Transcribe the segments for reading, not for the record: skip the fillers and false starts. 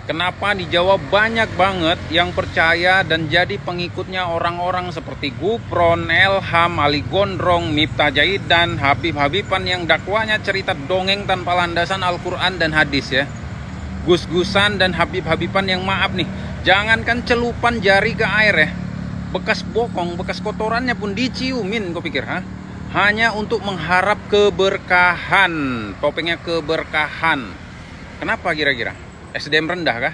Kenapa di Jawa banyak banget yang percaya dan jadi pengikutnya orang-orang seperti Gufron, Elham, Ali Gondrong, Miftah Jaidan, Habib-Habiban yang dakwanya cerita dongeng tanpa landasan Al-Quran dan hadis ya. Gus-gusan dan Habib-Habiban yang maaf nih, jangankan celupan jari ke air ya, bekas bokong, bekas kotorannya pun diciumin, kau pikir ha? Hanya untuk mengharap keberkahan, topengnya keberkahan. Kenapa kira-kira? SDM rendah kah?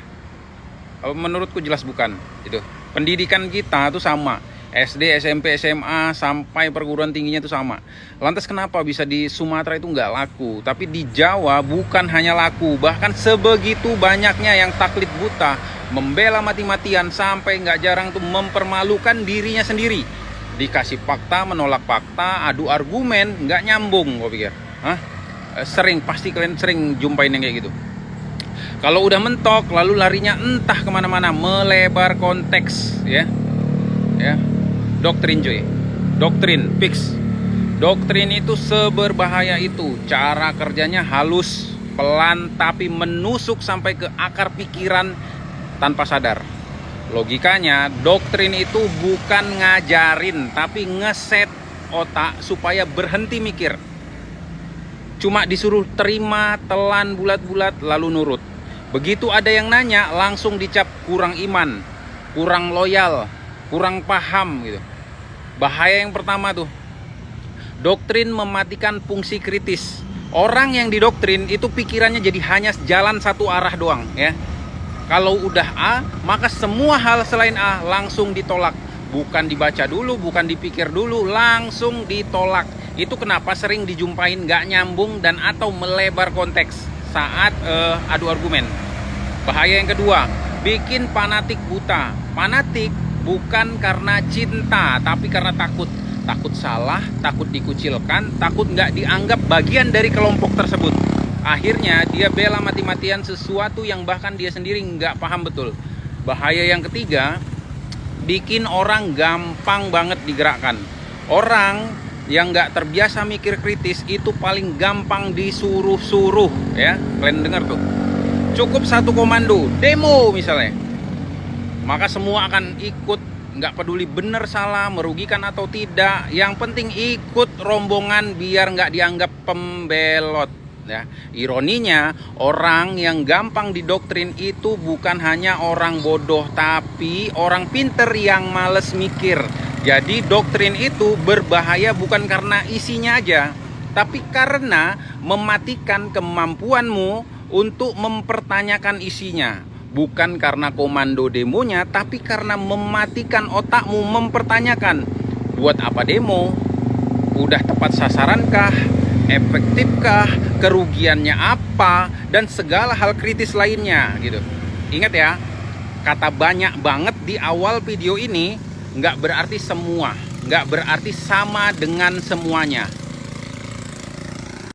Menurutku jelas bukan. Itu pendidikan kita tuh sama, SD, SMP, SMA sampai perguruan tingginya itu sama. Lantas kenapa bisa di Sumatera itu nggak laku, tapi di Jawa bukan hanya laku, bahkan sebegitu banyaknya yang taklid buta, membela mati-matian, sampai nggak jarang tuh mempermalukan dirinya sendiri. Dikasih fakta, menolak fakta, adu argumen, nggak nyambung. Gue pikir, hah? Sering, pasti kalian sering jumpain yang kayak gitu. Kalau udah mentok, lalu larinya entah kemana-mana, melebar konteks, ya. Doktrin cuy, doktrin fix. Doktrin itu seberbahaya itu. Cara kerjanya halus, pelan, tapi menusuk sampai ke akar pikiran tanpa sadar. Logikanya, doktrin itu bukan ngajarin, tapi ngeset otak supaya berhenti mikir. Cuma disuruh terima, telan bulat-bulat, lalu nurut. Begitu ada yang nanya, langsung dicap kurang iman, kurang loyal, kurang paham gitu. Bahaya yang pertama tuh, doktrin mematikan fungsi kritis. Orang yang didoktrin itu pikirannya jadi hanya jalan satu arah doang ya. Kalau udah A, maka semua hal selain A langsung ditolak. Bukan dibaca dulu, bukan dipikir dulu, langsung ditolak. Itu kenapa sering dijumpain gak nyambung dan atau melebar konteks saat adu argumen. Bahaya yang kedua, bikin fanatik buta. Fanatik bukan karena cinta, tapi karena takut. Takut salah, takut dikucilkan, takut gak dianggap bagian dari kelompok tersebut. Akhirnya dia bela mati-matian sesuatu yang bahkan dia sendiri gak paham betul. Bahaya yang ketiga, bikin orang gampang banget digerakkan. Orang yang nggak terbiasa mikir kritis itu paling gampang disuruh-suruh ya. Kalian dengar tuh, cukup satu komando, demo misalnya, maka semua akan ikut, nggak peduli benar salah, merugikan atau tidak, yang penting ikut rombongan biar nggak dianggap pembelot ya. Ironinya, orang yang gampang didoktrin itu bukan hanya orang bodoh, tapi orang pinter yang males mikir. Jadi doktrin itu berbahaya bukan karena isinya aja, tapi karena mematikan kemampuanmu untuk mempertanyakan isinya. Bukan karena komando demonya, tapi karena mematikan otakmu mempertanyakan, buat apa demo? Udah tepat sasaran-kah? Efektifkah? Kerugiannya apa? Dan segala hal kritis lainnya gitu. Ingat ya, kata banyak banget di awal video ini nggak berarti semua, nggak berarti sama dengan semuanya.